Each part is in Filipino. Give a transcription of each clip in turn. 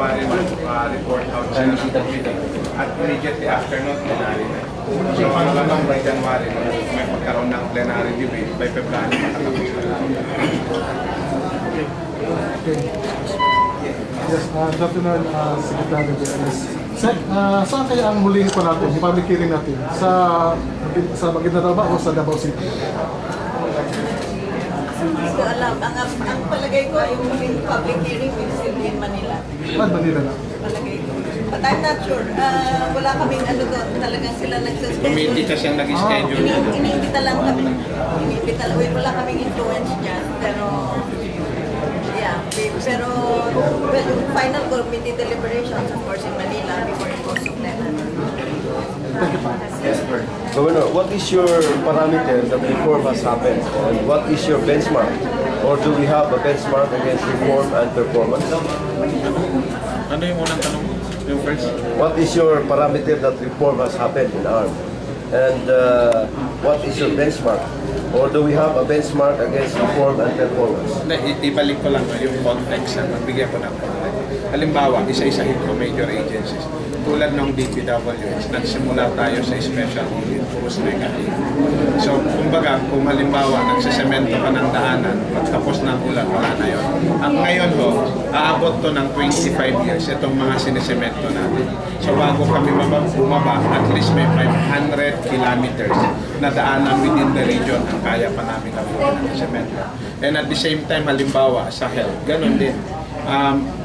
January report out siya at immediately after nun, plenary na. So malamang by January, may pagkaroon ng plenary debate, by February makatapos na. Okay. Yes, Lieutenant Secretary Dennis. Saan kaya ang huling pa natin, yung public hearing natin? Sa Maguindanao ba o sa Davao City? Hindi ko alam. Ang palagay ko, yung huling public hearing will still be in Manila. Manila na? Palagay ko. But I'm not sure. Wala kaming ano doon. Talagang sila nagsaschedule. Committee kasi ang nag-schedule. Iniimbita lang kami. Wala kaming influence dyan. Pero, yeah. Pero, well, final committee deliberations, of course, in Manila before it goes to plenary. Yes, sir. Governor, what is your parameter that reform has happened? And what is your benchmark? Or do we have a benchmark against reform and performance? Ano yung unang tanong? Yung first? What is your parameter that reform has happened in ARM? And what is your benchmark? Or do we have a benchmark against reform and performance? Ibalik ko lang yung context. Magbigyan ko ng context. Halimbawa, isa-isahin ko major agencies. Tulad ng DPWH, nagsimula tayo sa special audit, puros negative. So, kumbaga, kung halimbawa, nagsisemento ka ng daanan, pagtapos ng ulan, wala na yun. Ang ngayon ho, aabot to ng 25 years, itong mga sinisemento natin. So, bago kami bumaba, at least may 500 kilometers na daanan within the region ang kaya pa namin kabuhin ng semento. And at the same time, halimbawa, sa health, ganun din.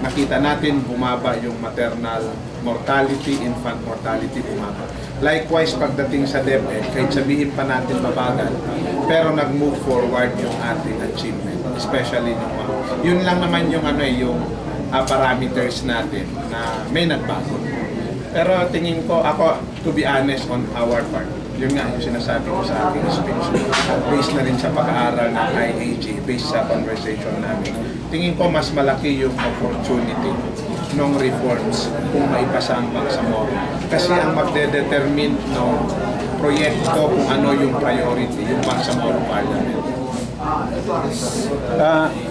Makita natin bumaba yung maternal mortality, infant mortality bumaba. Likewise, pagdating sa DepEd, kahit sabihin pa natin mabagal, pero nag-move forward yung ating achievement, especially yung yun lang naman yung yung parameters natin na may nagbago. Pero tingin ko, ako, to be honest on our part, yun nga yung sinasabi ko sa aking speech, based na rin sa pag-aaral ng IAG, based sa conversation namin. Tingin ko mas malaki yung opportunity ng reforms kung maipasa ang Bangsamoro. Kasi ang magde-determine ng proyekto kung ano yung priority, yung Bangsamoro Parliament.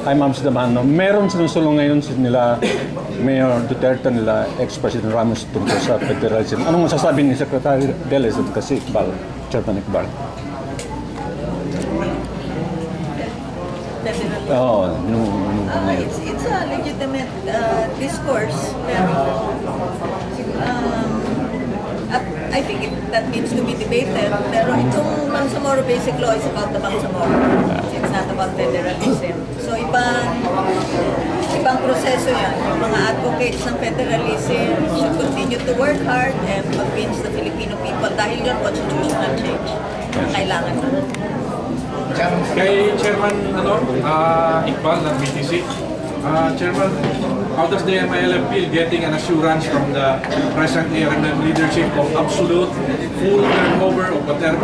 I'm Amsterdam. Meron sinusulong ngayon nila Mayor Duterte, nila ex-President Ramos tungkol sa federalism. Anong masasabi ni Secretary Deles at kasi Iqbal, Chairman Iqbal? Oh, it's a legitimate discourse, pero I think that needs to be debated. Pero itong Bangsamoro Basic Law is about the Bangsamoro. It's not about federalism. So ibang proseso yan. Yung mga advocates ng federalism should continue to work hard and convince the Filipino people dahil yun constitutional change ang kailangan na. Kay Chairman Iqbal ng BTC, Chairman, how does the MILF feel getting an assurance from the present ARMM leadership of absolute full turnover of whatever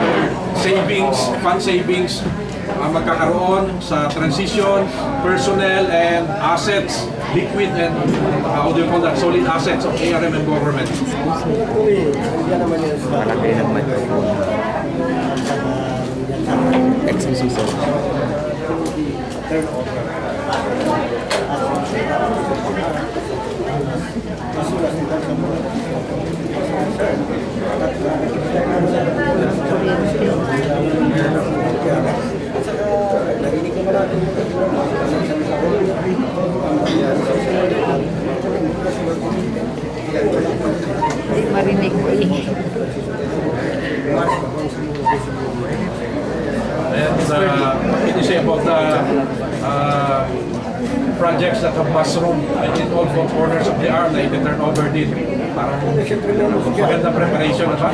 savings, fund savings magkakaroon sa transition, personnel and assets, liquid and how do you call that, solid assets of ARMM government? Marinig ko eh. And what can you say about the projects that have mushroom in all four corners of the arm na i-turn over din? Parang magandang preparation na ba?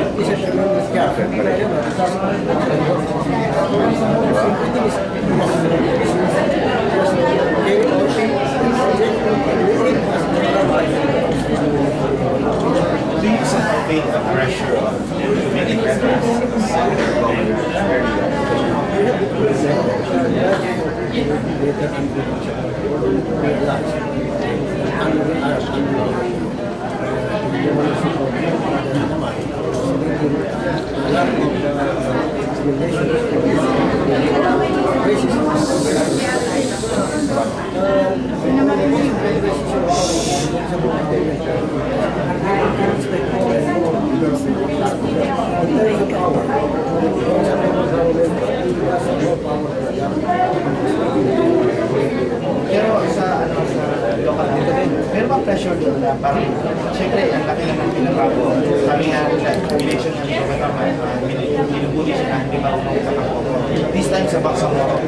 Please take the pressure on to make it better. Pero sa local dito din, meron bang pressure doon na parang, siyempre, ang laki na ng pinabago. Sabi nga nila, relation ng government, minubuli siya na hindi marunong kapag-poko. This time sa Bangsamoro.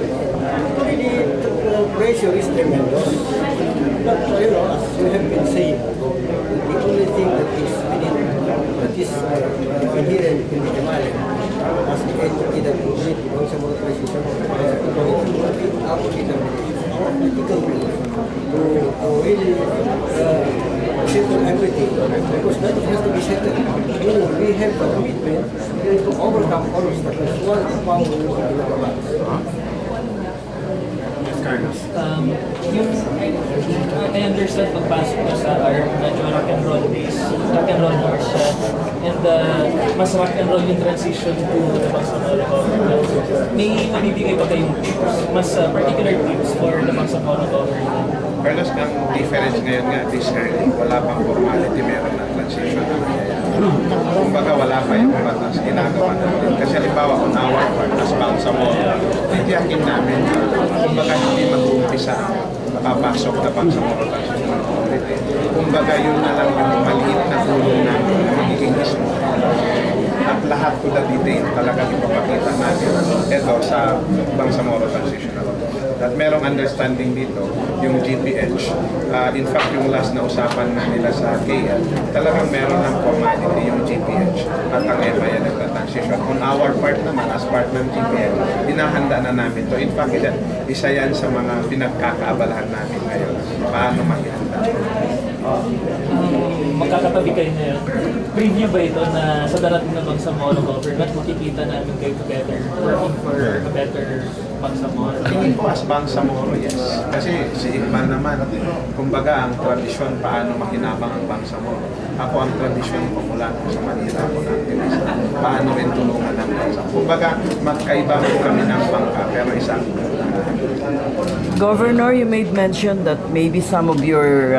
Really, the pressure is tremendous. But, as you have been saying, the only thing that is inherent in the Himalayan, as the entity that will lead the Bangsamoro transition, our determination, our political will to really settle everything, because nothing has to be settled. We have the commitment to overcome all obstacles while the power will be in our hands. I understand pagpasok ko sa ARM, medyo rock and roll horse siya. And mas rock and roll yung transition to the Bangsamoro government. May mabibigay pa kayong tips, mas particular tips for the Bangsamoro government? Carlos, ang difference ngayon nga, this early, wala pang formality, meron na transition na nangyayari. Kumbaga wala pa yung batas ginagawa natin. Kasi halimbawa, on our part, as Bangsamoro, titiyakin namin, kumbaga hindi mag-uumpisa papasok na Bangsamoro Transition Authority. Kumbaga yun na lang yung maliit na tulong namin na magiging mismo. At lahat to the detail talagang ipapakita natin ito sa Bangsamoro Transition Authority. At merong understanding dito, yung GPH. In fact, yung last na usapan na nila sa KL, talagang meron ng formality yung GPH at ang MIL nagka-transition. On our part naman, as part ng GPH, hinahanda na namin to. In fact, isa yan sa mga pinagkakaabalahan namin ngayon. Paano mahihanda? Magkakatabi kayo na yun. Preview ba ito na sa darating na Bangsamoro government, makikita namin kayo together, working for a better Bangsamoro? Tingin ko as Bangsamoro, yes. Kasi si Iqbal naman, kumbaga ang tradisyon paano makinabang ang Bangsamoro. Ako ang tradisyon ko mula sa Manila ko ng Pinisa. Paano rin tulungan ng Bangsamoro. Kumbaga magkaiba po kami ng bangka pero isang Governor, you made mention that maybe some of your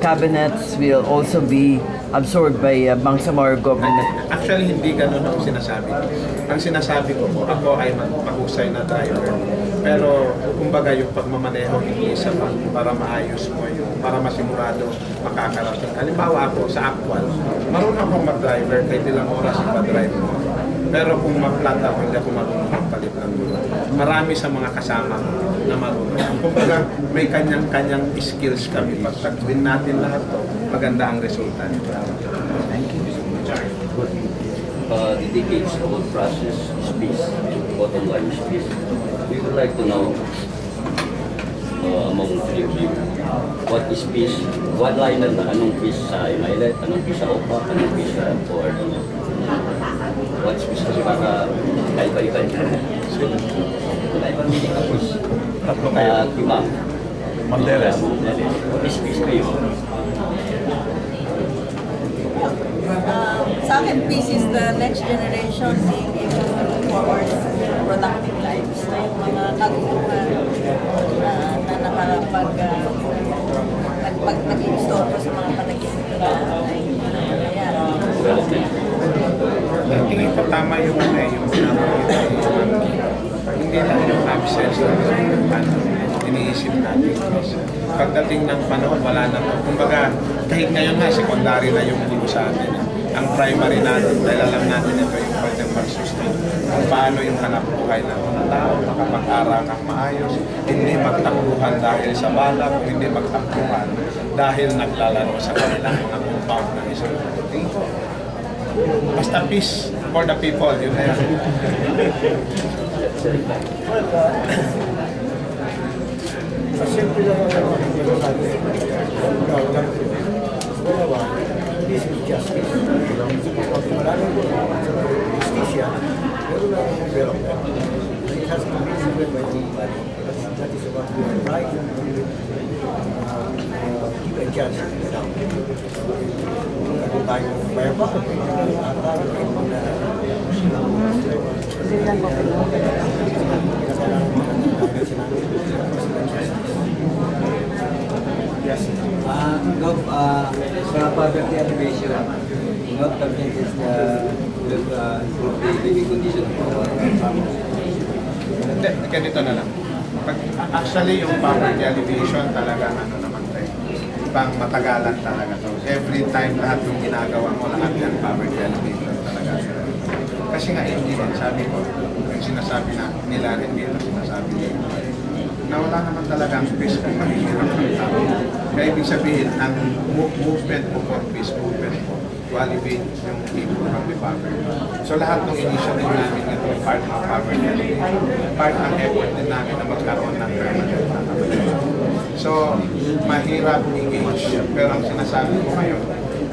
cabinets will also be absorbed by Bangsamoro government. Actually, hindi ganun ang sinasabi ko. Ang sinasabi ko po, ako ay mahusay na driver. Pero, kumbaga yung pagmamaneho, hindi isa para maayos mo yung, para masigurado makakarating. Halimbawa ako, sa actual, marunong akong mag-driver, kahit ilang oras ipa-drive mo. Pero kung ma-flat ako, hindi ako marunong magpalit ng gulo. Marami sa mga kasama na marunong. Kumbaga, may kanyang-kanyang skills kami. Pag tagwin natin lahat to, maganda ang resulta nito. Thank you. The decades old process is peace. Bottom line is peace. We would like to know among three of you, what is peace? One line na anong peace sa MILET, anong peace sa OPA, anong peace sa PORD? What's peace kasi baka kaiba-iba niya. Kaiba meaning of peace. Diba? Mandeles. What is peace kayo? Sa akin, peace is the next generation being able to look forward to productive lives. Na yung mga kaguluhan na nakarapag nag-istorbo sa mga panaginip nila ay tingin ko tama yung hindi na yung absence ng iniisip natin. Pagdating ng panahon, wala na to. Kumbaga, kahit ngayon nga, secondary na yung gulo sa atin. Ang primary natin, dahil alam natin ito yung pwedeng mag-sustain. Kung paano yung hanap buhay ng mga tao, makapag-aral ng maayos, hindi magtakbuhan dahil sa bala, kung hindi magtakbuhan dahil naglalaro sa kanilang mga compound ng isang tingin ko. Basta peace for the people, yun na yan. Simple lang ang sinasabi. Dalawa, peace is justice. Maraming justisya, pero lang ang development. It has to be given by everybody. That is what we are trying to give a chance to get out. Kung tayo mayabak, at parang yung mga Yes. Gov, sa poverty elevation, what government is will improve the living condition for farmers? Hindi, ganito na lang. Actually, yung poverty alleviation talaga ano naman tayo. Pang matagalan talaga to. Every time lahat yung ginagawa mo, lahat yan poverty alleviation talaga. Kasi nga hindi din, sabi ko, yung sinasabi na nila rin dito, sinasabi nila, na wala naman talaga ang peace kung mahihirap ng tao. Kaya ibig sabihin, ang movement mo for peace, movement mo to alleviate yung people from the poverty. So lahat ng initiative namin ito, part ng poverty alleviation, part ng effort din namin na magkaroon ng permanent accommodation. So, mahirap engage, pero ang sinasabi ko ngayon,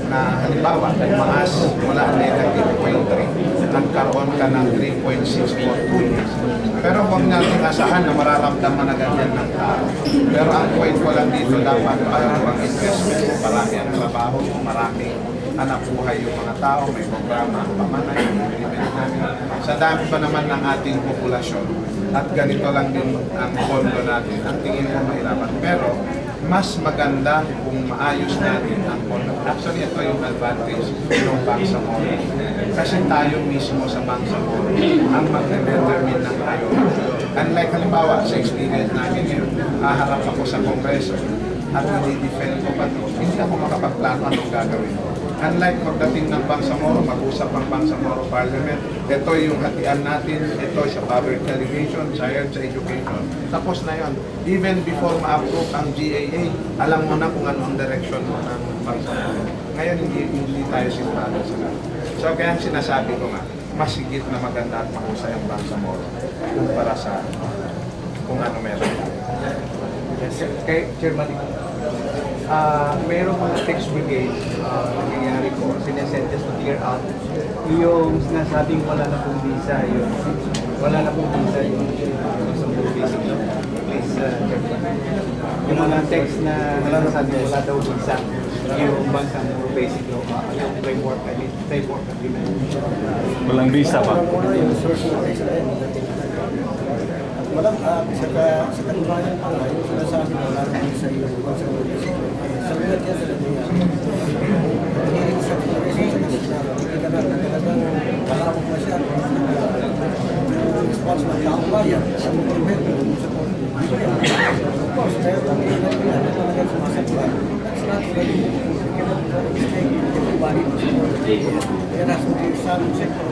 na halimbawa, tumaas mula -0.3, nagkaroon ka ng 3.6 for 2 years. Pero huwag natin asahan na mararamdaman na ganyan ng tao. Pero ang point ko lang dito, dapat ang investment mo, marami ang trabaho mo, maraming hanap buhay yung mga tao, may programa, pamanay, implement namin. Sa dami pa naman ng ating populasyon, at ganito lang din ang pondo natin, ang tingin ko mahirapan. Pero, mas maganda kung maayos natin ang pondo. Actually, ito yung advantage ng Bangsamoro. Kasi tayo mismo sa Bangsamoro ang mag-determine ng priority. Unlike halimbawa, sa experience namin ngayon, haharap ako sa Kongreso at nadi-defend ko pa ito, hindi ako makapagplano anong gagawin ko. Unlike pagdating ng Bangsamoro, mag-usap ang Bangsamoro Parliament, ito yung hatian natin, ito sa poverty alleviation, science, education. Tapos na yun. Even before ma-approve ang GAA, alam mo na kung ano ang direction mo ng Bangsamoro. Ngayon, hindi tayo sigurado sa lahat. So kaya sinasabi ko nga, mas higit na maganda at mahusay ang Bangsamoro para sa kung ano meron. Yes, kay Chairman, mayroong mga tax brigade nangyayari po, sinesentence to clear out. Yung sinasabing wala na pong visa, wala na pong visa yung sa basic law. Please, yung mga text na sinasabing wala daw visa, yung bansang basic law, yung framework agreement. Walang visa pa. Walang, sa katunayan pa nga, yung sinasabi na wala naman sa iyo, sa ulat yan talaga yan. Hiling sa declaration sa kanila, hindi ka na talagang maharap na siya, response ng taong bayan, sa mga prevento, sa of course, kaya kung hindi na talaga sumasagulan, that's not really, you cannot mistake everybody to support. There has to be some sector,